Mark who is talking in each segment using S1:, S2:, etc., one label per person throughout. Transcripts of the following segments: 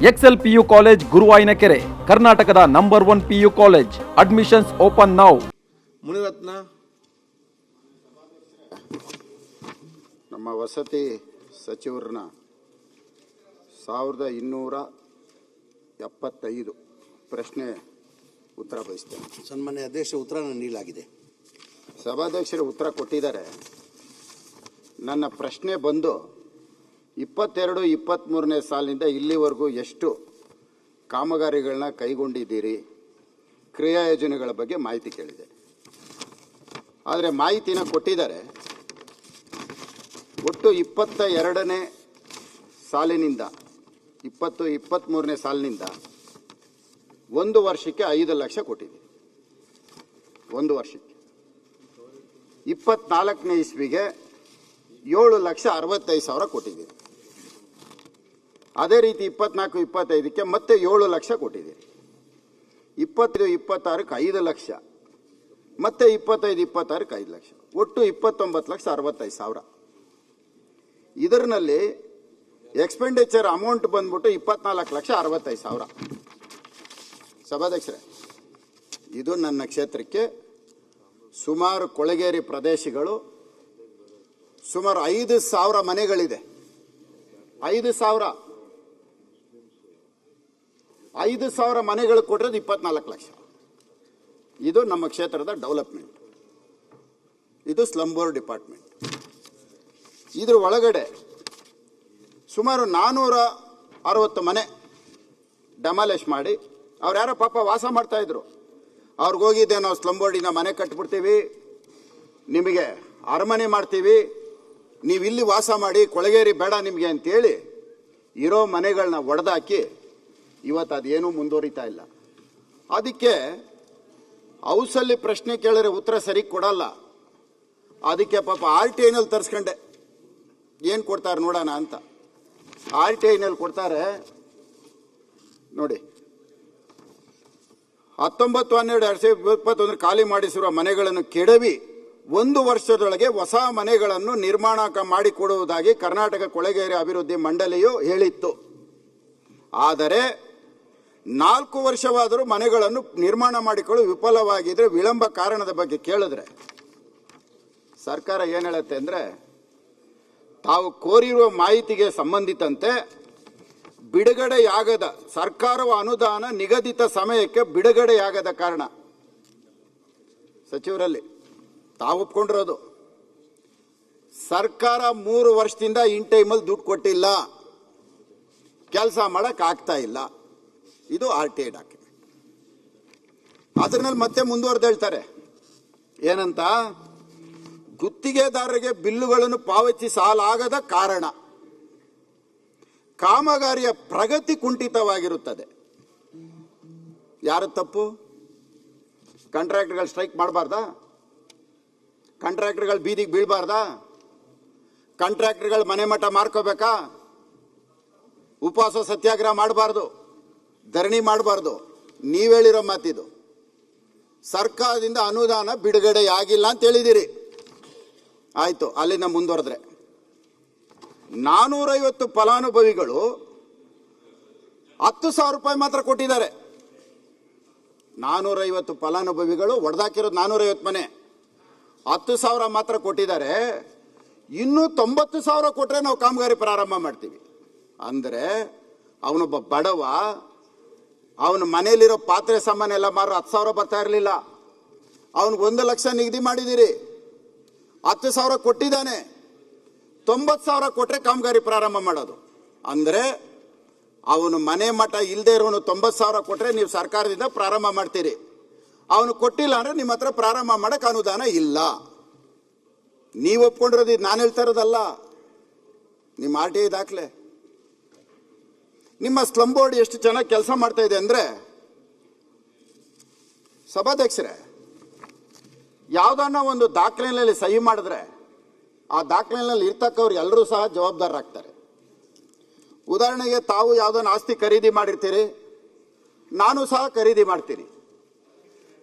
S1: Excel PU college Guruvayanakere, ಕರ್ನಾಟಕದ number 1 PU college. Admissions open now.
S2: Munirathna
S3: ನಮ್ಮ ವಸತಿ ಸಚಿವರನ್ನ 1275 ಪ್ರಶ್ನೆ ಉತ್ತರ ಬಯಸ್ತೇನೆ.
S2: ಸನ್ಮಾನ್ಯ ಅಧ್ಯಕ್ಷ, ಉತ್ತರ ನೀಡಲಾಗಿದೆ.
S3: ಸಭಾಧ್ಯಕ್ಷರು ಉತ್ತರ ಕೊಟ್ಟಿದ್ದಾರೆ. ನನ್ನ ಪ್ರಶ್ನೆ ಬಂದು 22-23ನೇ ಸಾಲಿನಿಂದ ಇಲ್ಲಿವರೆಗೂ ಎಷ್ಟು ಕಾಮಗಾರಿಗಳನ್ನ ಕೈಗೊಂಡಿದ್ದೀರಿ, ಕ್ರಿಯಾ ಯೋಜನೆಗಳ ಬಗ್ಗೆ ಮಾಹಿತಿ ಕೇಳಿದೆ. ಆದರೆ ಮಾಹಿತಿನ ಕೊಟ್ಟಿದ್ದಾರೆ. ಒಟ್ಟು 22ನೇ ಸಾಲಿನಿಂದ 23ನೇ ಸಾಲಿನಿಂದ ಒಂದು ವರ್ಷಕ್ಕೆ 5 ಲಕ್ಷ ಕೊಟ್ಟಿದ್ದೀವಿ. ಒಂದು ವರ್ಷಕ್ಕೆ 24ನೇ ಇಸ್ವಿಗೆ 7,65,000 ಕೊಟ್ಟಿದ್ದೀರಿ. ಅದೇ ರೀತಿ 24-25ಕ್ಕೆ ಮತ್ತೆ 7 ಲಕ್ಷ ಕೊಟ್ಟಿದ್ದೀರಿ. 25-26ಕ್ಕೆ 5 ಲಕ್ಷ, ಮತ್ತೆ 25-26ಕ್ಕೆ 5 ಲಕ್ಷ, ಒಟ್ಟು 29,65,000. ಇದರಲ್ಲಿ ಎಕ್ಸ್ಪೆಂಡಿಚರ್ ಅಮೌಂಟ್ ಬಂದ್ಬಿಟ್ಟು 24,65,000. ಸಭಾಧ್ಯಕ್ಷರೇ, ಇದು ನನ್ನ ಕ್ಷೇತ್ರಕ್ಕೆ ಸುಮಾರು ಕೊಳಗೇರಿ ಪ್ರದೇಶಗಳು, ಸುಮಾರು 5,000 ಮನೆಗಳಿದೆ. 5,000 ಮನೆಗಳು ಕೊಟ್ಟಿರೋದು 24 ಲಕ್ಷ. ಇದು ನಮ್ಮ ಕ್ಷೇತ್ರದ ಡೆವಲಪ್ಮೆಂಟ್. ಇದು ಸ್ಲಮ್ ಬೋರ್ಡ್ ಡಿಪಾರ್ಟ್ಮೆಂಟ್. ಇದ್ರ ಒಳಗಡೆ ಸುಮಾರು 460 ಮನೆ ಡೆಮಾಲಿಷ್ ಮಾಡಿ, ಅವ್ರು ಯಾರೋ ಪಾಪ ವಾಸ ಮಾಡ್ತಾ ಇದ್ರು, ಅವ್ರಿಗೋಗಿದ್ದೆ ನಾವು ಸ್ಲಮ್ ಬೋರ್ಡಿನ ಮನೆ ಕಟ್ಬಿಡ್ತೀವಿ, ನಿಮಗೆ ಅರಮನೆ ಮಾಡ್ತೀವಿ, ನೀವು ಇಲ್ಲಿ ವಾಸ ಮಾಡಿ, ಕೊಳಗೇರಿ ಬೇಡ ನಿಮಗೆ ಅಂತೇಳಿ ಇರೋ ಮನೆಗಳನ್ನ ಒಡೆದಾಕಿ ಇವತ್ತು ಅದೇನೂ ಮುಂದುವರಿತಾ ಇಲ್ಲ. ಅದಕ್ಕೆ ಹೌಸಲ್ಲಿ ಪ್ರಶ್ನೆ ಕೇಳಿದ್ರೆ ಉತ್ತರ ಸರಿ ಕೊಡಲ್ಲ. ಅದಕ್ಕೆ ಪಾಪ RTIನಲ್ಲಿ ತರಿಸ್ಕೊಂಡೆ, ಏನು ಕೊಡ್ತಾರೆ ನೋಡೋಣ ಅಂತ. RTIನಲ್ಲಿ ಕೊಡ್ತಾರೆ ನೋಡಿ, 19/12/2021 ಖಾಲಿ ಮಾಡಿಸಿರುವ ಮನೆಗಳನ್ನು ಕೆಡವಿ 1 ವರ್ಷದೊಳಗೆ ಹೊಸ ಮನೆಗಳನ್ನು ನಿರ್ಮಾಣ ಮಾಡಿಕೊಡುವುದಾಗಿ ಕರ್ನಾಟಕ ಕೊಳಗೇರಿ ಅಭಿವೃದ್ಧಿ ಮಂಡಳಿಯು ಹೇಳಿತ್ತು. ಆದರೆ 4 ವರ್ಷವಾದರೂ ಮನೆಗಳನ್ನು ನಿರ್ಮಾಣ ಮಾಡಿಕೊಳ್ಳಲು ವಿಫಲವಾಗಿದ್ರೆ ವಿಳಂಬ ಕಾರಣದ ಬಗ್ಗೆ ಕೇಳಿದ್ರೆ ಸರ್ಕಾರ ಏನು ಹೇಳುತ್ತೆ ಅಂದರೆ, ತಾವು ಕೋರಿರುವ ಮಾಹಿತಿಗೆ ಸಂಬಂಧಿತಂತೆ ಬಿಡುಗಡೆಯಾಗದ ಸರ್ಕಾರವ ಅನುದಾನ ನಿಗದಿತ ಸಮಯಕ್ಕೆ ಬಿಡುಗಡೆಯಾಗದ ಕಾರಣ, ಸಚಿವರಲ್ಲಿ ತಾವು ಒಪ್ಕೊಂಡಿರೋದು, ಸರ್ಕಾರ 3 ವರ್ಷದಿಂದ ಇನ್ ಟೈಮಲ್ಲಿ ದುಡ್ಡು ಕೊಟ್ಟಿಲ್ಲ, ಕೆಲಸ ಮಾಡಕ್ ಆಗ್ತಾ ಇಲ್ಲ. ಇದು RTI ಡಾಕ್ಯುಮೆಂಟ್. ಅದ್ರಲ್ಲಿ ಮತ್ತೆ ಮುಂದುವರೆದು ಹೇಳ್ತಾರೆ ಏನಂತ, ಗುತ್ತಿಗೆದಾರರಿಗೆ ಬಿಲ್ಲುಗಳನ್ನು ಪಾವತಿಸಲಾಗದ ಕಾರಣ ಕಾಮಗಾರಿಯ ಪ್ರಗತಿ ಕುಂಠಿತವಾಗಿರುತ್ತದೆ. ಯಾರ ತಪ್ಪು? ಕಾಂಟ್ರಾಕ್ಟರ್ಗಳು ಸ್ಟ್ರೈಕ್ ಮಾಡಬಾರ್ದಾ? ಕಾಂಟ್ರಾಕ್ಟರ್ಗಳು ಬೀದಿಗೆ ಬೀಳಬಾರ್ದಾ? ಕಾಂಟ್ರಾಕ್ಟರ್ಗಳು ಮನೆ ಮಠ ಮಾರ್ಕೋಬೇಕಾ? ಉಪವಾಸ ಸತ್ಯಾಗ್ರಹ ಮಾಡಬಾರ್ದು, ಧರಣಿ ಮಾಡಬಾರ್ದು? ನೀವು ಹೇಳಿರೋ ಮಾತಿದು. ಸರ್ಕಾರದಿಂದ ಅನುದಾನ ಬಿಡುಗಡೆಯಾಗಿಲ್ಲ ಅಂತ ಹೇಳಿದಿರಿ. ಆಯ್ತು, ಅಲ್ಲಿಂದ ಮುಂದುವರೆದ್ರೆ 450 ಫಲಾನುಭವಿಗಳು 10,000 ರೂಪಾಯಿ ಮಾತ್ರ ಕೊಟ್ಟಿದ್ದಾರೆ. 450 ಫಲಾನುಭವಿಗಳು ಒಡೆದಾಕಿರೋದು 450 ಮನೆ, 10,000 ಮಾತ್ರ ಕೊಟ್ಟಿದ್ದಾರೆ. ಇನ್ನೂ 90,000 ಕೊಟ್ಟರೆ ನಾವು ಕಾಮಗಾರಿ ಪ್ರಾರಂಭ ಮಾಡ್ತೀವಿ. ಅಂದರೆ ಅವನೊಬ್ಬ ಬಡವ, ಅವನ ಮನೆಯಲ್ಲಿರೋ ಪಾತ್ರೆ ಸಾಮಾನು ಎಲ್ಲ ಮಾರು 10,000 ಬರ್ತಾ ಇರಲಿಲ್ಲ. ಅವನಿಗೆ 1 ಲಕ್ಷ ನಿಗದಿ ಮಾಡಿದ್ದೀರಿ, 10,000 ಕೊಟ್ಟಿದ್ದಾನೆ, 90,000 ಕೊಟ್ಟರೆ ಕಾಮಗಾರಿ ಪ್ರಾರಂಭ ಮಾಡೋದು. ಅಂದರೆ ಅವನು ಮನೆ ಮಠ ಇಲ್ಲದೆ ಇರೋನು 90,000 ಕೊಟ್ಟರೆ ನೀವು ಸರ್ಕಾರದಿಂದ ಪ್ರಾರಂಭ ಮಾಡ್ತೀರಿ. ಅವನು ಕೊಟ್ಟಿಲ್ಲ ಅಂದರೆ ನಿಮ್ಮ ಹತ್ರ ಪ್ರಾರಂಭ ಮಾಡೋಕೆ ಅನುದಾನ ಇಲ್ಲ. ನೀವು ಒಪ್ಕೊಂಡಿರೋದು, ಇದು ನಾನು ಹೇಳ್ತಾ ಇರೋದಲ್ಲ, ನಿಮ್ಮ RTI ದಾಖಲೆ. ನಿಮ್ಮ ಸ್ಲಮ್ ಬೋರ್ಡ್ ಎಷ್ಟು ಚೆನ್ನಾಗಿ ಕೆಲಸ ಮಾಡ್ತಾ ಇದೆ ಅಂದರೆ, ಸಭಾಧ್ಯಕ್ಷರೇ, ಯಾವುದನ್ನ ಒಂದು ದಾಖಲೆಯಲ್ಲಿ ಸಹಿ ಮಾಡಿದ್ರೆ ಆ ದಾಖಲೆಯಲ್ಲಿ ಇರ್ತಕ್ಕವ್ರು ಎಲ್ಲರೂ ಸಹ ಜವಾಬ್ದಾರರಾಗ್ತಾರೆ. ಉದಾಹರಣೆಗೆ, ತಾವು ಯಾವುದನ್ನ ಆಸ್ತಿ ಖರೀದಿ ಮಾಡಿರ್ತೀರಿ, ನಾನು ಸಹ ಖರೀದಿ ಮಾಡ್ತೀನಿ.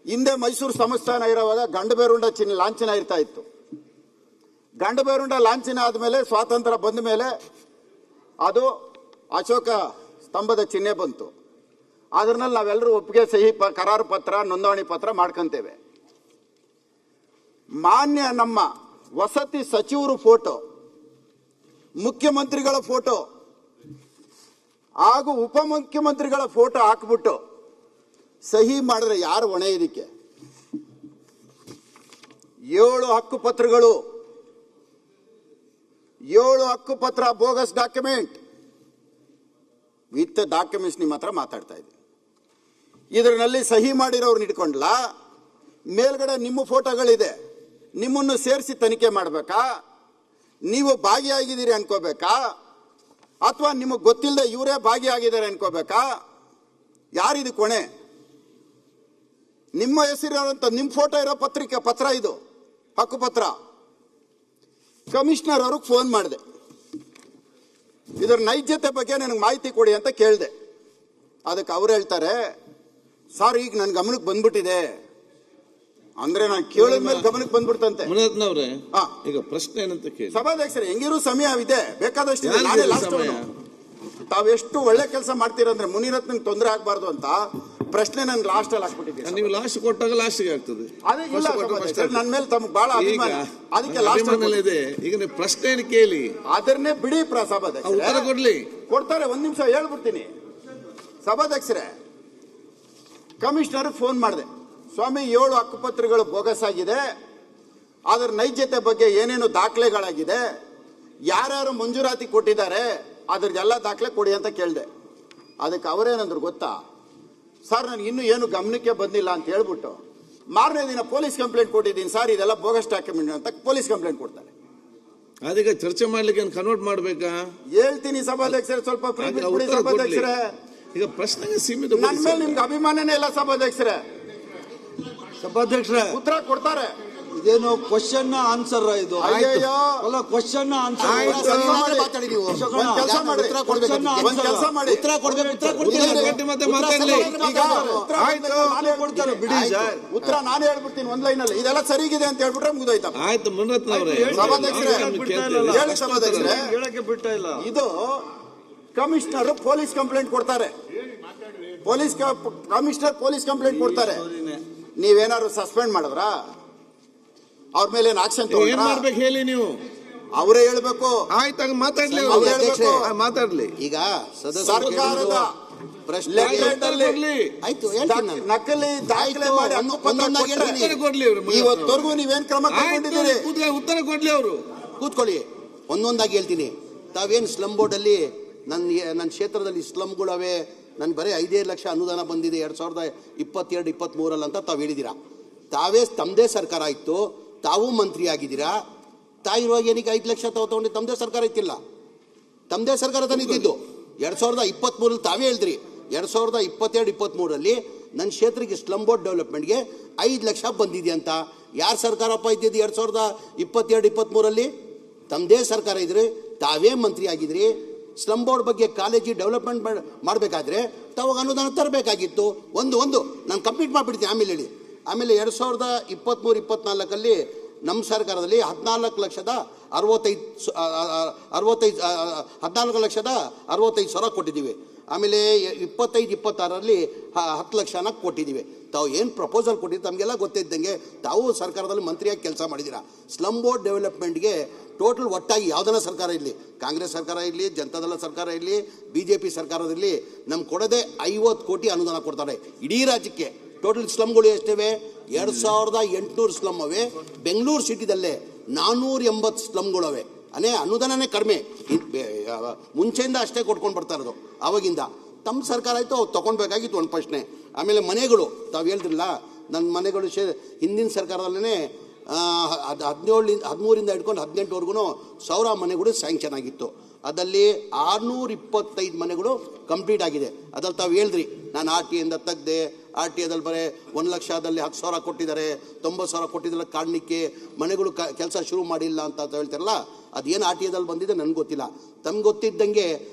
S3: ಹಿಂದೆ ಮೈಸೂರು ಸಂಸ್ಥಾನ ಇರುವಾಗ ಗಂಡಬೇರುಂಡ ಲಾಂಛನ ಇರ್ತಾ ಇತ್ತು. ಗಂಡಬೇರುಂಡ ಲಾಂಛನ ಆದಮೇಲೆ ಸ್ವಾತಂತ್ರ್ಯ ಬಂದ ಮೇಲೆ ಅದು ಅಶೋಕ ಸ್ತಂಭದ ಚಿಹ್ನೆ ಬಂತು. ಅದರಲ್ಲಿ ನಾವೆಲ್ಲರೂ ಒಪ್ಪಿಗೆ ಸಹಿ ಕರಾರು ಪತ್ರ ನೋಂದಣಿ ಪತ್ರ ಮಾಡ್ಕೊಂತೇವೆ. ಮಾನ್ಯ ನಮ್ಮ ವಸತಿ ಸಚಿವರು ಫೋಟೋ, ಮುಖ್ಯಮಂತ್ರಿಗಳ ಫೋಟೋ ಹಾಗೂ ಉಪಮುಖ್ಯಮಂತ್ರಿಗಳ ಫೋಟೋ ಹಾಕ್ಬಿಟ್ಟು ಸಹಿ ಮಾಡಿದ್ರೆ ಯಾರು ಹೊಣೆ? ಇದಕ್ಕೆ 7 ಹಕ್ಕುಪತ್ರಗಳು, 7 ಹಕ್ಕುಪತ್ರ ಬೋಗಸ್ ಡಾಕ್ಯುಮೆಂಟ್ ವಿತ್ ಡಾಕ್ಯುಮೆಂಟ್ಸ್ ನಿಮ್ಮ ಹತ್ರ ಮಾತಾಡ್ತಾ ಇದ್ದೀನಿ. ಇದರಲ್ಲಿ ಸಹಿ ಮಾಡಿರೋರ್ನ ಇಟ್ಕೊಂಡ್ಲಾ, ಮೇಲ್ಗಡೆ ನಿಮ್ಮ ಫೋಟೋಗಳಿದೆ, ನಿಮ್ಮನ್ನು ಸೇರಿಸಿ ತನಿಖೆ ಮಾಡಬೇಕಾ? ನೀವು ಭಾಗಿಯಾಗಿದ್ದೀರಿ ಅನ್ಕೋಬೇಕಾ? ಅಥವಾ ನಿಮಗೆ ಗೊತ್ತಿಲ್ಲದೆ ಇವರೇ ಭಾಗಿಯಾಗಿದ್ದಾರೆ ಅನ್ಕೋಬೇಕಾ? ಯಾರಿದು ಕೊನೆ? ನಿಮ್ಮ ಹೆಸರಿರೋಂಥ ನಿಮ್ಮ ಫೋಟೋ ಇರೋ ಪತ್ರ ಇದು ಹಕ್ಕುಪತ್ರ. ಕಮಿಷನರ್ ಅವ್ರಿಗೆ ಫೋನ್ ಮಾಡಿದೆ, ಇದರ ನೈಜತೆ ಬಗ್ಗೆ ನನಗೆ ಮಾಹಿತಿ ಕೊಡಿ ಅಂತ ಕೇಳಿದೆ. ಅದಕ್ಕೆ ಅವ್ರು ಹೇಳ್ತಾರೆ, ಸರ್ ಈಗ ನನ್ನ ಗಮನಕ್ಕೆ ಬಂದ್ಬಿಟ್ಟಿದೆ ಅಂದ್ರೆ ನಾನು ಕೇಳಿದ ಮೇಲೆ ಗಮನಕ್ಕೆ ಬಂದ್ಬಿಡ್ತಂತೆ.
S4: ಈಗ ಪ್ರಶ್ನೆ ಏನಂತ ಕೇಳಿ
S3: ಸಭಾಧ್ಯಕ್ಷರೇ, ಹೆಂಗಿರೋ ಸಮಯವಿದೆ, ಬೇಕಾದಷ್ಟು ಇದೆ. ನಾನೇ ಲಾಸ್ಟ್ ತಾವೆಷ್ಟು ಒಳ್ಳೆ ಕೆಲಸ ಮಾಡ್ತೀರಂದ್ರೆ ಮುನಿರತ್ನ ತೊಂದರೆ ಆಗ್ಬಾರ್ದು ಅಂತ ಪ್ರಶ್ನೆ ನನ್ ಲಾಸ್ಟ್ ಅಲ್ಲಿ ಹಾಕ್ಬಿಟ್ಟಿದ್ದೀನಿ.
S4: ನೀವು ಲಾಸ್ಟ್ ಕೊಟ್ಟಾಗ ಲಾಸ್ಟ್ಗೆ ಆಗ್ತದೆ.
S3: ಅದೇ ಇಲ್ಲ ನನ್ನ ಮೇಲೆ ತಮ್ಗೆ ಬಹಳ ಅಭಿಮಾನ, ಅದಕ್ಕೆ ಲಾಸ್ಟ್
S4: ಇದೆ. ಈಗ ನೀವು ಪ್ರಶ್ನೆ ಕೇಳಿ,
S3: ಅದನ್ನೇ ಬಿಡಿ ಸಭಾಧ್ಯಕ್ಷ
S4: ಉತ್ತರ ಕೊಡ್ಲಿ.
S3: ಕೊಡ್ತಾರೆ, ಒಂದ್ ನಿಮಿಷ ಹೇಳ್ಬಿಡ್ತೀನಿ. ಸಭಾಧ್ಯಕ್ಷರೇ, ಕಮಿಷನರ್ ಫೋನ್ ಮಾಡಿದೆ, ಸ್ವಾಮಿ 7 ಹಕ್ಕುಪತ್ರಗಳು ಬೋಗಸ್ ಆಗಿದೆ, ಅದರ ನೈಜತೆ ಬಗ್ಗೆ ಏನೇನು ದಾಖಲೆಗಳಾಗಿದೆ, ಯಾರ್ಯಾರು ಮಂಜೂರಾತಿ ಕೊಟ್ಟಿದ್ದಾರೆ ಅದ್ರದ್ದೆಲ್ಲ ದಾಖಲೆ ಕೊಡಿ ಅಂತ ಕೇಳಿದೆ. ಅದಕ್ಕೆ ಅವರೇನಂದ್ರು ಗೊತ್ತಾ, ಸರ್ ನನಗೆ ಇನ್ನೂ ಏನು ಗಮನಕ್ಕೆ ಬಂದಿಲ್ಲ ಅಂತ ಹೇಳ್ಬಿಟ್ಟು ಮಾರನೇ ದಿನ ಪೊಲೀಸ್ ಕಂಪ್ಲೇಂಟ್ ಕೊಟ್ಟಿದ್ದೀನಿ ಸರ್, ಇದೆಲ್ಲ ಬೋಗಸ್ ಡಾಕ್ಯುಮೆಂಟ್ ಅಂತ ಪೊಲೀಸ್ ಕಂಪ್ಲೇಂಟ್ ಕೊಡ್ತಾರೆ.
S4: ಅದೀಗ ಚರ್ಚೆ ಮಾಡ್ಲಿಕ್ಕೆ ಕನ್ವರ್ಟ್ ಮಾಡ್ಬೇಕಾ?
S3: ಹೇಳ್ತೀನಿ ಸಭಾಧ್ಯಕ್ಷರೇ, ಸ್ವಲ್ಪ ಸಭಾಧ್ಯಕ್ಷರೇ.
S4: ಈಗ ಪ್ರಶ್ನೆಗೆ ಸೀಮಿತ.
S3: ನನ್ನ ಮೇಲೆ ನಿಮ್ಗೆ ಅಭಿಮಾನನೇ ಇಲ್ಲ ಸಭಾಧ್ಯಕ್ಷರೇ.
S5: ಸಭಾಧ್ಯಕ್ಷರೇ,
S3: ಉತ್ತರ ಕೊಡ್ತಾರೆ.
S5: ಇದೇನು ಕ್ವಶನ್ ಆನ್ಸರ್ ಇದು? ಅಲ್ಲ, ಕ್ವಶನ್ ಆನ್ಸರ್.
S3: ಕೆಲಸ ಮಾಡಿ, ಉತ್ತರ
S5: ಬಿಡಿ ಸರ್.
S3: ಉತ್ತರ ನಾನೇ ಹೇಳ್ಬಿಡ್ತೀನಿ ಒಂದ್ ಲೈನ್ ಅಲ್ಲಿ, ಇದೆಲ್ಲ ಸರಿಗಿದೆ ಅಂತ ಹೇಳ್ಬಿಟ್ರೆ ಮುಗಿದೋಯ್ತು.
S4: ಆಯ್ತು ಮುನಿರತ್ನ ಅವರೇ,
S3: ಸಭಾಧ್ಯಕ್ಷರೇ
S5: ಹೇಳಕ್ಕೆ ಬಿಡ್ತಾ ಇಲ್ಲ.
S3: ಇದು ಕಮಿಷನರ್ ಪೊಲೀಸ್ ಕಂಪ್ಲೇಂಟ್ ಕೊಡ್ತಾರೆ, ಕಮಿಷನರ್ ಪೊಲೀಸ್ ಕಂಪ್ಲೇಂಟ್ ಕೊಡ್ತಾರೆ. ನೀವೇನಾದ್ರು ಸಸ್ಪೆಂಡ್ ಮಾಡಿದ್ರಾ? ಅವ್ರ ಮೇಲೆ ಏನು ಆಕ್ಷನ್
S4: ಏನ್ ಮಾಡ್ಬೇಕು ಹೇಳಿ ನೀವು?
S3: ಅವರೇ ಹೇಳ್ಬೇಕು.
S4: ಆಯ್ತಾಗ ಮಾತಾಡ್ಲಿ, ಮಾತಾಡ್ಲಿ.
S2: ಈಗ
S3: ಸರ್ಕಾರದ ನಕಲಿ ದಾಖಲೆ ಮಾಡಿ ಇವತ್ತವರೆಗೂ ನೀವೇನ್ ಕ್ರಮ ತಗೊಂಡಿದ್ದೀರಿ?
S4: ಉತ್ತರ ಕೊಡ್ಲಿ ಅವರು.
S2: ಕೂತ್ಕೊಳ್ಳಿ, ಒಂದೊಂದಾಗಿ ಹೇಳ್ತೀನಿ. ತಾವೇನು ಸ್ಲಮ್ ಬೋರ್ಡ್ ಅಲ್ಲಿ ನನ್ನ ಕ್ಷೇತ್ರದಲ್ಲಿ ಸ್ಲಮ್ಗಳವೆ, ನನ್ ಬರೀ 5 ಲಕ್ಷ ಅನುದಾನ ಬಂದಿದೆ 2022-23 ಅಂತ ತಾವು ಹೇಳಿದ್ದೀರಾ. ತಾವೇ ತಮ್ಮದೇ ಸರ್ಕಾರ ಇತ್ತು, ತಾವು ಮಂತ್ರಿ ಆಗಿದ್ದೀರಾ. ತಾಯಿರುವಾಗ ಏನಕ್ಕೆ 5 ಲಕ್ಷ ತಗೊಂಡು ತಮ್ಮದೇ ಸರ್ಕಾರ ಇತ್ತಿಲ್ಲ? ತಮ್ಮದೇ ಸರ್ಕಾರ ತಂದಿದ್ದು 2023 ತಾವೇ ಹೇಳಿದ್ರಿ. 2022-23 ನನ್ನ ಕ್ಷೇತ್ರಕ್ಕೆ ಸ್ಲಮ್ ಬೋರ್ಡ್ ಡೆವಲಪ್ಮೆಂಟ್ಗೆ 5 ಲಕ್ಷ ಬಂದಿದೆ ಅಂತ. ಯಾರು ಸರ್ಕಾರಪ್ಪ ಇದ್ದಿದ್ದು 2022-23? ತಮ್ಮದೇ ಸರ್ಕಾರ ಇದ್ರಿ, ತಾವೇ ಮಂತ್ರಿ ಆಗಿದ್ರಿ. ಸ್ಲಮ್ ಬೋರ್ಡ್ ಬಗ್ಗೆ ಕಾಲೇಜಿ ಡೆವಲಪ್ಮೆಂಟ್ ಮಾಡಬೇಕಾದ್ರೆ ತಾವಾಗ ಅನುದಾನ ತರಬೇಕಾಗಿತ್ತು. ಒಂದು ನಾನು ಕಂಪ್ಲೀಟ್ ಮಾಡಿಬಿಡ್ತೀನಿ, ಆಮೇಲೆ ಹೇಳಿ. ಆಮೇಲೆ 2023-24 ನಮ್ಮ ಸರ್ಕಾರದಲ್ಲಿ 14,65,000 ಕೊಟ್ಟಿದ್ದೀವಿ. ಆಮೇಲೆ 25-26 10 ಲಕ್ಷನ ಕೊಟ್ಟಿದ್ದೀವಿ. ತಾವು ಏನು ಪ್ರಪೋಸಲ್ ಕೊಟ್ಟಿದ್ದು ತಮಗೆಲ್ಲ ಗೊತ್ತಿದ್ದಂಗೆ ತಾವು ಸರ್ಕಾರದಲ್ಲಿ ಮಂತ್ರಿಯಾಗಿ ಕೆಲಸ ಮಾಡಿದ್ದೀರಾ. ಸ್ಲಮ್ ಬೋರ್ಡ್ ಡೆವಲಪ್ಮೆಂಟ್ಗೆ ಟೋಟಲ್ ಒಟ್ಟಾಗಿ ಯಾವುದನ್ನ ಸರ್ಕಾರ ಇರಲಿ, ಕಾಂಗ್ರೆಸ್ ಸರ್ಕಾರ ಇರಲಿ, ಜನತಾದಳ ಸರ್ಕಾರ ಇರಲಿ, BJP ಸರ್ಕಾರದಲ್ಲಿ ನಮ್ಗೆ ಕೊಡದೆ 50 ಕೋಟಿ ಅನುದಾನ ಕೊಡ್ತಾರೆ ಇಡೀ ರಾಜ್ಯಕ್ಕೆ. ಟೋಟಲ್ ಸ್ಲಮ್ಗಳು ಎಷ್ಟಿವೆ? 2800 ಸ್ಲಮ್ ಅವೆ. ಬೆಂಗಳೂರು ಸಿಟಿದಲ್ಲೇ 480 ಸ್ಲಮ್ಗಳವೆ. ಅನುದಾನನೇ ಕಡಿಮೆ, ಮುಂಚೆಯಿಂದ ಅಷ್ಟೇ ಕೊಟ್ಕೊಂಡು ಬರ್ತಾ ಇರೋದು. ಆವಾಗಿಂದ ತಮ್ಮ ಸರ್ಕಾರ ಆಯಿತು, ಅವ್ರು ತೊಗೊಳ್ಬೇಕಾಗಿತ್ತು ಒಂದು ಪ್ರಶ್ನೆ. ಆಮೇಲೆ ಮನೆಗಳು ತಾವು ಹೇಳಿದ್ರಲ್ಲ, ನನ್ನ ಮನೆಗಳು ಹಿಂದಿನ ಸರ್ಕಾರದಲ್ಲೇ 13ರಿಂದ ಹಿಡ್ಕೊಂಡು 18ವರೆಗೂ 1000 ಮನೆಗಳು ಸ್ಯಾಂಕ್ಷನ್ ಆಗಿತ್ತು. ಅದರಲ್ಲಿ 625 ಮನೆಗಳು ಕಂಪ್ಲೀಟ್ ಆಗಿದೆ. ಅದ್ರಲ್ಲಿ ತಾವು ಹೇಳಿದ್ರಿ, ನಾನು RTIಯಿಂದ ತೆಗ್ದೆ, RTIದಲ್ಲಿ ಬರೀ 1 ಲಕ್ಷದಲ್ಲಿ 10,000 ಕೊಟ್ಟಿದ್ದಾರೆ, 90,000 ಕೊಟ್ಟಿದ್ದಲ್ಲ ಕಾರಣಕ್ಕೆ ಮನೆಗಳು ಕೆಲಸ ಶುರು ಮಾಡಿಲ್ಲ ಅಂತ ಹೇಳ್ತಾರಲ್ಲ, ಅದೇನು RTIದಲ್ಲಿ ಬಂದಿದೆ ನನಗೆ ಗೊತ್ತಿಲ್ಲ. ತಮ್ಗೆ ಗೊತ್ತಿದ್ದಂಗೆ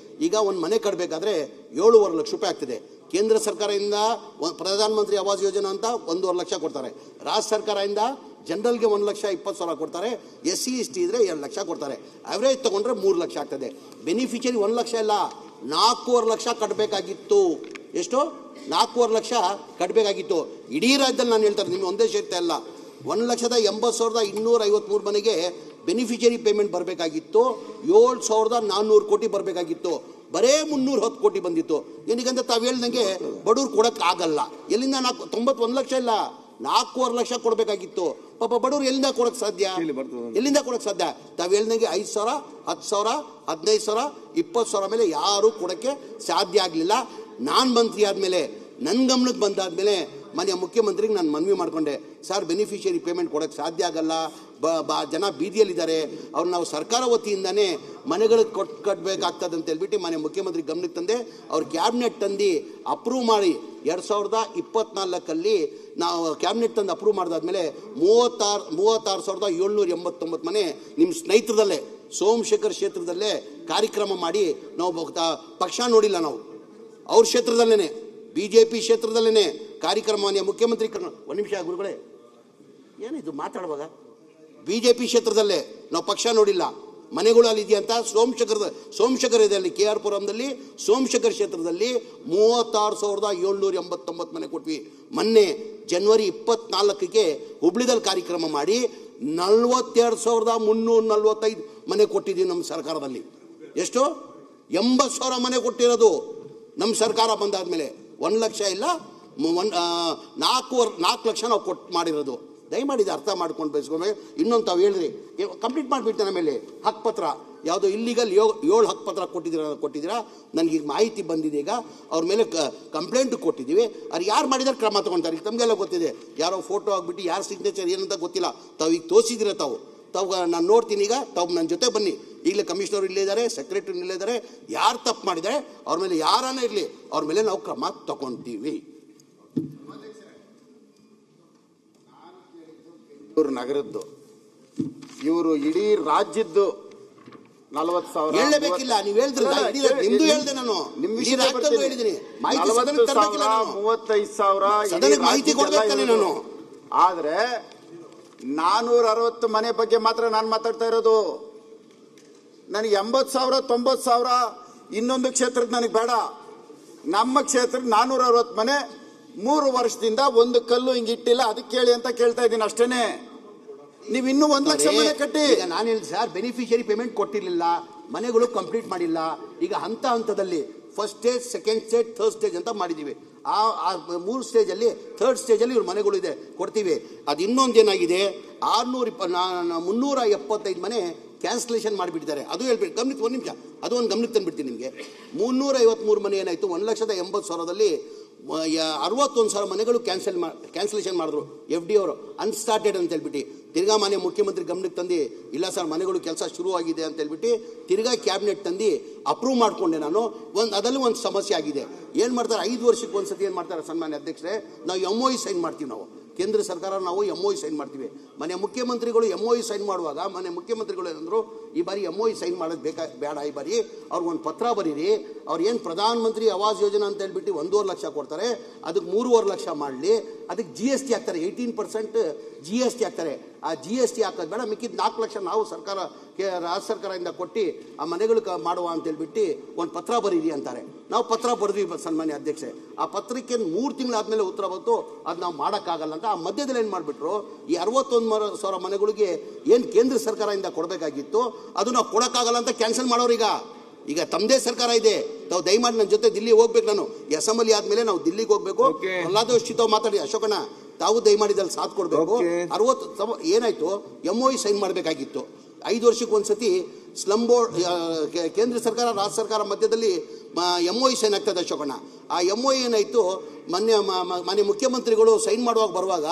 S2: ಈಗ ಒಂದು ಮನೆ ಕಟ್ಟಬೇಕಾದ್ರೆ 7.5 ಲಕ್ಷ ರೂಪಾಯಿ ಆಗ್ತದೆ. ಕೇಂದ್ರ ಸರ್ಕಾರದಿಂದ ಪ್ರಧಾನ ಮಂತ್ರಿ ಆವಾಸ್ ಯೋಜನಾ ಅಂತ 1.5 ಲಕ್ಷ ಕೊಡ್ತಾರೆ. ರಾಜ್ಯ ಸರ್ಕಾರದಿಂದ ಜನರಲ್ಗೆ 1,20,000 ಕೊಡ್ತಾರೆ. SC ST ಇದ್ರೆ 2 ಲಕ್ಷ ಕೊಡ್ತಾರೆ. ಅವರೇಜ್ ತಗೊಂಡ್ರೆ 3 ಲಕ್ಷ ಆಗ್ತದೆ. ಬೆನಿಫಿಷರಿ 1 ಲಕ್ಷ ಇಲ್ಲ, 4.5 ಲಕ್ಷ ಕಟ್ಟಬೇಕಾಗಿತ್ತು. ಎಷ್ಟು? 4.5 ಲಕ್ಷ ಕಟ್ಟಬೇಕಾಗಿತ್ತು. ಇಡೀ ರಾಜ್ಯದಲ್ಲಿ ನಾನು ಹೇಳ್ತಾರೆ, ನಿಮ್ಗೆ ಒಂದೇ ಕ್ಷೇತ್ರ ಅಲ್ಲ, 1,80,253 ಮನೆಗೆ ಬೆನಿಫಿಷರಿ ಪೇಮೆಂಟ್ ಬರಬೇಕಾಗಿತ್ತು. 7,400 ಕೋಟಿ ಬರಬೇಕಾಗಿತ್ತು. ಬರೇ 310 ಕೋಟಿ ಬಂದಿತ್ತು. ಏನೀಗಂತ ತಾವು ಹೇಳ್ದಂಗೆ ಬಡವ್ರು ಕೊಡೋಕ್ಕಾಗಲ್ಲ. ಎಲ್ಲಿಂದ 91 ಲಕ್ಷ ಇಲ್ಲ, 4.5 ಲಕ್ಷ ಕೊಡಬೇಕಾಗಿತ್ತು. ಪಾಪ ಬಡವ್ರು ಎಲ್ಲಿಂದ ಕೊಡೋಕ್ಕೆ ಸಾಧ್ಯ? ಎಲ್ಲಿಂದ ಕೊಡೋಕ್ಕೆ ಸಾಧ್ಯ? ತಾವು ಹೇಳ್ದಂಗೆ 5,000, 10,000, 15,000, 20,000 ಮೇಲೆ ಯಾರೂ ಕೊಡೋಕ್ಕೆ ಸಾಧ್ಯ ಆಗಲಿಲ್ಲ. ನಾನು ಮಂತ್ರಿ ಆದಮೇಲೆ, ನನ್ನ ಗಮನಕ್ಕೆ ಬಂದಾದಮೇಲೆ ಮಾನ್ಯ ಮುಖ್ಯಮಂತ್ರಿಗೆ ನಾನು ಮನವಿ ಮಾಡಿಕೊಂಡೆ, ಸರ್ ಬೆನಿಫಿಷಿಯರಿ ಪೇಮೆಂಟ್ ಕೊಡೋಕ್ಕೆ ಸಾಧ್ಯ ಆಗಲ್ಲ, ಜನ ಬೀದಿಯಲ್ಲಿದ್ದಾರೆ, ಅವ್ರು ನಾವು ಸರ್ಕಾರ ವತಿಯಿಂದನೇ ಮನೆಗಳಿಗೆ ಕಟ್ಟಬೇಕಾಗ್ತದೆ ಅಂತ ಹೇಳ್ಬಿಟ್ಟು ಮಾನ್ಯ ಮುಖ್ಯಮಂತ್ರಿ ಗಮನಕ್ಕೆ ತಂದೆ. ಅವ್ರು ಕ್ಯಾಬಿನೆಟ್ ತಂದು ಅಪ್ರೂವ್ ಮಾಡಿ 2024 ನಾವು ಕ್ಯಾಬಿನೆಟ್ ತಂದು ಅಪ್ರೂವ್ ಮಾಡಿದಾದ್ಮೇಲೆ 36,789 ಮನೆ ನಿಮ್ಮ ಸ್ನೇಹಿತರದಲ್ಲೇ ಸೋಮಶೇಖರ್ ಕ್ಷೇತ್ರದಲ್ಲೇ ಕಾರ್ಯಕ್ರಮ ಮಾಡಿ ನಾವು ಪಕ್ಷ ನೋಡಿಲ್ಲ, ನಾವು ಅವ್ರ ಕ್ಷೇತ್ರದಲ್ಲೇ BJP ಕ್ಷೇತ್ರದಲ್ಲೇ ಕಾರ್ಯಕ್ರಮ ಮಾನ್ಯ ಮುಖ್ಯಮಂತ್ರಿ. ಒಂದು ನಿಮಿಷ ಗುರುಗಳೇ, ಏನಿದು ಮಾತಾಡುವಾಗ? BJP ಕ್ಷೇತ್ರದಲ್ಲೇ ನಾವು ಪಕ್ಷ ನೋಡಿಲ್ಲ, ಮನೆಗಳು ಅಲ್ಲಿ ಇದೆಯಂತ ಸೋಮಶೇಖರ್ ಇದೆ ಅಲ್ಲಿ KR ಪುರಂದಲ್ಲಿ, ಸೋಮಶೇಖರ್ ಕ್ಷೇತ್ರದಲ್ಲಿ 36,789 ಮನೆ ಕೊಟ್ವಿ. ಮೊನ್ನೆ ಜನವರಿ 24ಕ್ಕೆ ಹುಬ್ಳಿದಲ್ಲಿ ಕಾರ್ಯಕ್ರಮ ಮಾಡಿ 42,345 ಮನೆ ಕೊಟ್ಟಿದ್ದೀವಿ ನಮ್ಮ ಸರ್ಕಾರದಲ್ಲಿ. ಎಷ್ಟು? 80,000 ಮನೆ ಕೊಟ್ಟಿರೋದು ನಮ್ಮ ಸರ್ಕಾರ ಬಂದಾದ್ಮೇಲೆ. 1 ಲಕ್ಷ ಇಲ್ಲ, 4 ಲಕ್ಷ ನಾವು ಕೊಟ್ಟು ಮಾಡಿರೋದು. ದಯಮಾಡಿ ಅರ್ಥ ಮಾಡ್ಕೊಂಡು ಬಯಸ್ಕೊಬೇಕು. ಇನ್ನೊಂದು ತಾವು ಹೇಳಿದ್ರಿ, ಕಂಪ್ಲೀಟ್ ಮಾಡಿಬಿಡ್ತೇನೆ. ಆಮೇಲೆ ಹಕ್ಕುಪತ್ರ ಯಾವುದೋ ಇಲ್ಲಿಗಲ್ 7 ಹಕ್ಕುಪತ್ರ ಕೊಟ್ಟಿದ್ದೀರಾ ನನಗೆ ಈಗ ಮಾಹಿತಿ ಬಂದಿದೆ. ಈಗ ಅವ್ರ ಮೇಲೆ ಕಂಪ್ಲೇಂಟ್ ಕೊಟ್ಟಿದ್ದೀವಿ. ಅವ್ರು ಯಾರು ಮಾಡಿದಾರೆ ಕ್ರಮ ತೊಗೊಳ್ತಾರೆ. ಈಗ ತಮಗೆಲ್ಲ ಗೊತ್ತಿದೆ, ಯಾರೋ ಫೋಟೋ ಆಗಿಬಿಟ್ಟು ಯಾರು ಸಿಗ್ನೇಚರ್ ಏನಂತ ಗೊತ್ತಿಲ್ಲ. ತಾವು ಈಗ ತೋರಿಸಿದಿರ, ತಾವು ನಾನು ನೋಡ್ತೀನಿ. ಈಗ ತಾವು ನನ್ನ ಜೊತೆ ಬನ್ನಿ. ಈಗಲೇ ಕಮಿಷನರ್ ಇಲ್ಲೇ ಇದ್ದಾರೆ, ಸೆಕ್ರೆಟರಿ ಇಲ್ಲೇ ಇದ್ದಾರೆ. ಯಾರು ತಪ್ಪು ಮಾಡಿದರೆ ಅವ್ರ ಮೇಲೆ ಯಾರನ್ನ ಇರಲಿ, ಅವ್ರ ಮೇಲೆ ನಾವು ಕ್ರಮ ತಗೊತೀವಿ.
S3: ಇವರು ನಗರದ್ದು, ಇವರು ಇಡೀ ರಾಜ್ಯದ್ದು 40,000
S2: ಹೇಳಬೇಕಿಲ್ಲ. ನೀವು ಹೇಳಿದ್ರಲ್ಲ, ನಿಮ್ದು ಹೇಳಿದೆ ನಾನು, ಹೇಳಿದ್ದೀನಿ.
S3: 35,000
S2: ಮಾಹಿತಿ ಕೊಡ್ಬೇಕಾನೆ ನಾನು.
S3: ಆದ್ರೆ 460 ಮನೆ ಬಗ್ಗೆ ಮಾತ್ರ ನಾನು ಮಾತಾಡ್ತಾ ಇರೋದು. ನನಗೆ 80,000, 90,000 ಇನ್ನೊಂದು ಕ್ಷೇತ್ರಕ್ಕೆ ನನಗೆ ಬೇಡ. ನಮ್ಮ ಕ್ಷೇತ್ರಕ್ಕೆ 460 ಮನೆ 3 ವರ್ಷದಿಂದ ಒಂದು ಕಲ್ಲು ಹಿಂಗೆ ಇಟ್ಟಿಲ್ಲ, ಅದಕ್ಕೆ ಕೇಳಿ ಅಂತ ಕೇಳ್ತಾ ಇದ್ದೀನಿ ಅಷ್ಟೇನೆ. ನೀವು ಇನ್ನೂ 1 ಲಕ್ಷ ಮನೆ ಕಟ್ಟಿ.
S2: ಈಗ ನಾನು ಹೇಳಿದೆ ಸರ್, ಬೆನಿಫಿಷಿಯರಿ ಪೇಮೆಂಟ್ ಕೊಟ್ಟಿರಲಿಲ್ಲ, ಮನೆಗಳು ಕಂಪ್ಲೀಟ್ ಮಾಡಿಲ್ಲ. ಈಗ ಹಂತದಲ್ಲಿ first stage, second stage, third stage ಅಂತ ಮಾಡಿದ್ದೀವಿ. ಆ 3 ಸ್ಟೇಜಲ್ಲಿ ಥರ್ಡ್ ಸ್ಟೇಜಲ್ಲಿ ಇವ್ರ ಮನೆಗಳು ಇದೆ, ಕೊಡ್ತೀವಿ. ಅದು ಇನ್ನೊಂದೇನಾಗಿದೆ, 375 ಮನೆ ಕ್ಯಾನ್ಸಲೇಷನ್ ಮಾಡಿಬಿಟ್ಟಿದ್ದಾರೆ. ಅದು ಹೇಳ್ಬಿಟ್ಟು ಗಮನಿಸಿ, 1 ನಿಮಿಷ, ಅದು ಒಂದು ಗಮನಕ್ಕೆ ತಂದುಬಿಡ್ತೀನಿ ನಿಮಗೆ. 353 ಮನೆ ಏನಾಯಿತು, 1,80,000ದಲ್ಲಿ 61,000 ಮನೆಗಳು ಕ್ಯಾನ್ಸಲೇಷನ್ ಮಾಡಿದ್ರು FD ಅವರು, ಅನ್ಸ್ಟಾರ್ಟೆಡ್ ಅಂತ ಹೇಳ್ಬಿಟ್ಟು. ತಿರ್ಗಾ ಮಾನ್ಯ ಮುಖ್ಯಮಂತ್ರಿ ಗಮನಕ್ಕೆ ತಂದು, ಇಲ್ಲ ಸರ್ ಮನೆಗಳು ಕೆಲಸ ಶುರುವಾಗಿದೆ ಅಂತ ಹೇಳ್ಬಿಟ್ಟು ತಿರ್ಗಾ ಕ್ಯಾಬಿನೆಟ್ ತಂದು ಅಪ್ರೂವ್ ಮಾಡಿಕೊಂಡೆ ನಾನು. ಅದರಲ್ಲಿ ಒಂದು ಸಮಸ್ಯೆ ಆಗಿದೆ. ಏನು ಮಾಡ್ತಾರೆ, 5 ವರ್ಷಕ್ಕೆ ಒಂದು ಸತಿ ಏನು ಮಾಡ್ತಾರೆ ಸನ್ಮಾನ್ಯ ಅಧ್ಯಕ್ಷರೇ, ನಾವು MOU ಸೈನ್ ಮಾಡ್ತೀವಿ. ನಾವು ಕೇಂದ್ರ ಸರ್ಕಾರ ನಾವು MOU ಸೈನ್ ಮಾಡ್ತೀವಿ. ಮನೆ ಮುಖ್ಯಮಂತ್ರಿಗಳು MOU ಸೈನ್ ಮಾಡುವಾಗ ಮನೆ ಮುಖ್ಯಮಂತ್ರಿಗಳು ಏನಂದ್ರು, ಈ ಬಾರಿ MOU ಸೈನ್ ಮಾಡೋದು ಬೇಡ, ಈ ಬಾರಿ ಅವ್ರಿಗೊಂದು ಪತ್ರ ಬರೀರಿ. ಅವ್ರು ಏನು ಪ್ರಧಾನ ಮಂತ್ರಿ ಆವಾಸ್ ಯೋಜನಾ ಅಂತ ಹೇಳ್ಬಿಟ್ಟು 1.5 ಲಕ್ಷ ಕೊಡ್ತಾರೆ, ಅದಕ್ಕೆ 3.5 ಲಕ್ಷ ಮಾಡಲಿ, ಅದಕ್ಕೆ GST ಹಾಕ್ತಾರೆ, 18% GST ಹಾಕ್ತಾರೆ. ಆ GST ಹಾಕೋದು ಬೇಡ, ಮಿಕ್ಕಿದ 4 ಲಕ್ಷ ನಾವು ಸರ್ಕಾರ, ರಾಜ್ಯ ಸರ್ಕಾರದಿಂದ ಕೊಟ್ಟು ಆ ಮನೆಗಳು ಮಾಡುವ ಅಂತ ಹೇಳ್ಬಿಟ್ಟು ಒಂದು ಪತ್ರ ಬರೀರಿ ಅಂತಾರೆ. ನಾವು ಪತ್ರ ಬರೆದ್ವಿ ಸನ್ಮಾನ್ಯ ಅಧ್ಯಕ್ಷೆ. ಆ ಪತ್ರಕ್ಕೆ 3 ತಿಂಗಳಾದ್ಮೇಲೆ ಉತ್ತರ ಬಂತು, ಅದು ನಾವು ಮಾಡೋಕ್ಕಾಗಲ್ಲ ಅಂತ. ಆ ಮಧ್ಯದಲ್ಲಿ ಏನು ಮಾಡಿಬಿಟ್ರು, ಈ 61,000 ಮನೆಗಳಿಗೆ ಏನು ಕೇಂದ್ರ ಸರ್ಕಾರದಿಂದ ಕೊಡಬೇಕಾಗಿತ್ತು ಅದು ನಾವು ಕೊಡೋಕ್ಕಾಗಲ್ಲ ಅಂತ ಕ್ಯಾನ್ಸಲ್ ಮಾಡೋರು. ಈಗ ತಮ್ಮದೇ ಸರ್ಕಾರ ಇದೆ, ತಾವು ದಯಮಾಡಿ ನನ್ನ ಜೊತೆ ದಿಲ್ಲಿ ಹೋಗ್ಬೇಕು. ನಾನು ಅಸೆಂಬ್ಲಿ ಆದ್ಮೇಲೆ ನಾವು ದಿಲ್ಲಿಗೆ ಹೋಗ್ಬೇಕು. ಪ್ರಹ್ಲಾದೋಷ್ಟಿ ತಾವು ಮಾತಾಡಿ, ಅಶೋಕಣ್ಣ ತಾವು ದಯಮಾಡಿದಲ್ಲಿ ಸಾಥ್ ಕೊಡಬೇಕು. 60 ಏನಾಯ್ತು, MOU ಸೈನ್ ಮಾಡಬೇಕಾಗಿತ್ತು. 5 ವರ್ಷಕ್ಕೆ ಒಂದ್ಸತಿ ಸ್ಲಮ್ ಬೋರ್ಡ್, ಕೇಂದ್ರ ಸರ್ಕಾರ ರಾಜ್ಯ ಸರ್ಕಾರ ಮಧ್ಯದಲ್ಲಿ MOU ಸೈನ್ ಆಗ್ತದೆ ಅಶೋಕಣ್ಣ. ಆ MOU ಏನಾಯಿತು, ಮಾನ್ಯ ಮುಖ್ಯಮಂತ್ರಿಗಳು ಸೈನ್ ಬರುವಾಗ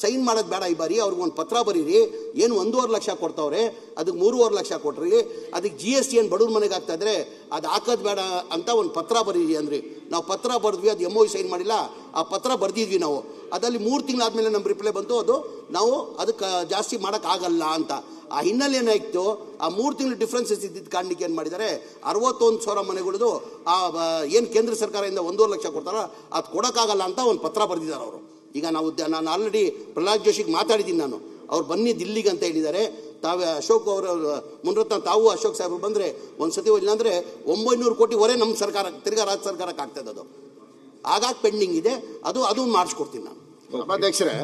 S2: ಸೈನ್ ಮಾಡೋದು ಬೇಡ, ಈ ಬಾರಿ ಅವ್ರಿಗೊಂದು ಪತ್ರ ಬರೀರಿ. ಏನು 1.5 ಲಕ್ಷ ಕೊಡ್ತಾವ್ರೆ, ಅದಕ್ಕೆ 3.5 ಲಕ್ಷ ಕೊಟ್ರಿ. ಅದಕ್ಕೆ GST ಏನು ಬಡವ್ರ ಮನೆಗೆ ಆಗ್ತಾಯಿದ್ರೆ ಅದು ಹಾಕೋದು ಬೇಡ ಅಂತ ಒಂದು ಪತ್ರ ಬರೀರಿ ಅಂದ್ರಿ. ನಾವು ಪತ್ರ ಬರೆದ್ವಿ, ಅದು MOU ಸೈನ್ ಮಾಡಿಲ್ಲ. ಆ ಪತ್ರ ಬರೆದಿದ್ವಿ ನಾವು. ಅದರಲ್ಲಿ 3 ತಿಂಗಳಾದಮೇಲೆ ನಮ್ಮ ರಿಪ್ಲೈ ಬಂತು, ಅದು ನಾವು ಅದಕ್ಕೆ ಜಾಸ್ತಿ ಮಾಡೋಕ್ಕಾಗಲ್ಲ ಅಂತ. ಆ ಹಿನ್ನೆಲೆ ಏನಾಯಿತು, ಆ 3 ತಿಂಗಳು ಡಿಫ್ರೆನ್ಸಸ್ ಇದ್ದಿದ್ದು ಕಾರಣಕ್ಕೆ ಏನು ಮಾಡಿದ್ದಾರೆ, 61,000 ಮನೆಗಳದು ಏನು ಕೇಂದ್ರ ಸರ್ಕಾರದಿಂದ 1.5 ಲಕ್ಷ ಕೊಡ್ತಾರೋ ಅದು ಕೊಡೋಕ್ಕಾಗಲ್ಲ ಅಂತ ಒಂದು ಪತ್ರ ಬರೆದಿದ್ದಾರೆ ಅವರು. ಈಗ ನಾನು ಆಲ್ರೆಡಿ ಪ್ರಹ್ಲಾದ್ ಜೋಶಿಗೆ ಮಾತಾಡಿದ್ದೀನಿ ನಾನು, ಅವ್ರು ಬನ್ನಿ ದಿಲ್ಲಿಗೆ ಅಂತ ಹೇಳಿದ್ದಾರೆ. ತಾವೇ ಅಶೋಕ್ ಅವರ ಮುನ್ರತ್ನ ತಾವು ಅಶೋಕ್ ಸಾಹೇಬರು ಬಂದರೆ ಒಂದು ಸತಿ ಇಲ್ಲಾಂದರೆ 900 ಕೋಟಿವರೆ ನಮ್ಮ ಸರ್ಕಾರ ತಿರ್ಗಾ ರಾಜ್ಯ ಸರ್ಕಾರಕ್ಕೆ ಆಗ್ತದೆ. ಅದು ಆಗಾಗ ಪೆಂಡಿಂಗ್ ಇದೆ, ಅದು ಮಾಡಿಸ್ಕೊಡ್ತೀನಿ ನಾನು.
S3: ಸಭಾಧ್ಯಕ್ಷರೇ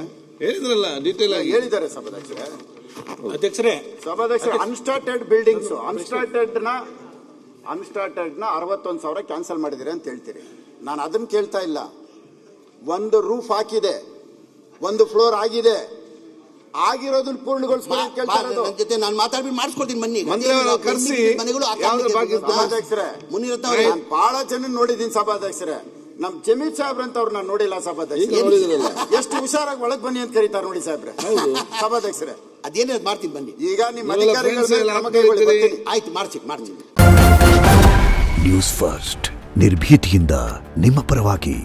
S4: ಹೇಳಿದ್ರಲ್ಲ ಡೀಟೇಲ್ ಆಗಿ
S3: ಹೇಳಿದ್ದಾರೆ ಸಭಾಧ್ಯಕ್ಷರೇ. ಅನ್ಸ್ಟಾರ್ಟೆಡ್ ಬಿಲ್ಡಿಂಗ್ಸ್ ಅನ್ಸ್ಟಾರ್ಟೆಡ್ನ 61,000 ಕ್ಯಾನ್ಸಲ್ ಮಾಡಿದಿರಿ ಅಂತ ಹೇಳ್ತೀರಿ. ನಾನು ಅದನ್ನ ಕೇಳ್ತಾ ಇಲ್ಲ. ಒಂದು ರೂಫ್ ಹಾಕಿದೆ, ಒಂದು ಫ್ಲೋರ್ ಆಗಿದೆ, ಆಗಿರೋದನ್ನ ಪೂರ್ಣಗೊಳಿಸ್ಕೊಂಡು ಕೇಳ್ತಾ ಇರೋದು.
S2: ನನ್ನ ಜೊತೆ ನಾನು ಮಾತಾಡ್ಬಿಟ್ಟು ಮಾಡಿಸ್ಕೊಡ್ತೀನಿ.
S4: ಕರೆಸಿ
S2: ಮನೆಗಳು
S3: ಸಭಾಧ್ಯಕ್ಷರೇ, ನಾನು ಬಹಳ ಜನ ನೋಡಿದ್ದೀನಿ ಸಭಾಧ್ಯಕ್ಷರೇ. ನಮ್ ಜಮೀರ್ ಸಾಹೇಬ್ರ ಅಂತ ಅವ್ರು ನಾನು ನೋಡಿಲ್ಲ ಸಭಾಧ್ಯಕ್ಷರೇ. ಎಷ್ಟು ಹುಷಾರಾಗಿ ಒಳಗ್ ಬನ್ನಿ ಅಂತ ಕರೀತಾರೆ ನೋಡಿ ಸಾಹೇಬ್ರೆ. ಸಭಾಧ್ಯಕ್ಷರೇ,
S2: ಅದೇನೇ ಮಾಡ್ತೀನಿ ಬನ್ನಿ.
S3: ಈಗ ನಿಮ್ಮ ಅಧಿಕಾರಿಗಳ ಮೇಲೆ ಕ್ರಮ ಕೈಗೊಳ್ಳಿ, ಬರ್ತೀನಿ.
S2: ಆಯ್ತು, ಮಾಡ್ತೀನಿ.
S6: ನ್ಯೂಸ್ ಫಸ್ಟ್ ನಿರ್ಭೀತಿಯಿಂದ ನಿಮ್ಮ ಪರವಾಗಿ.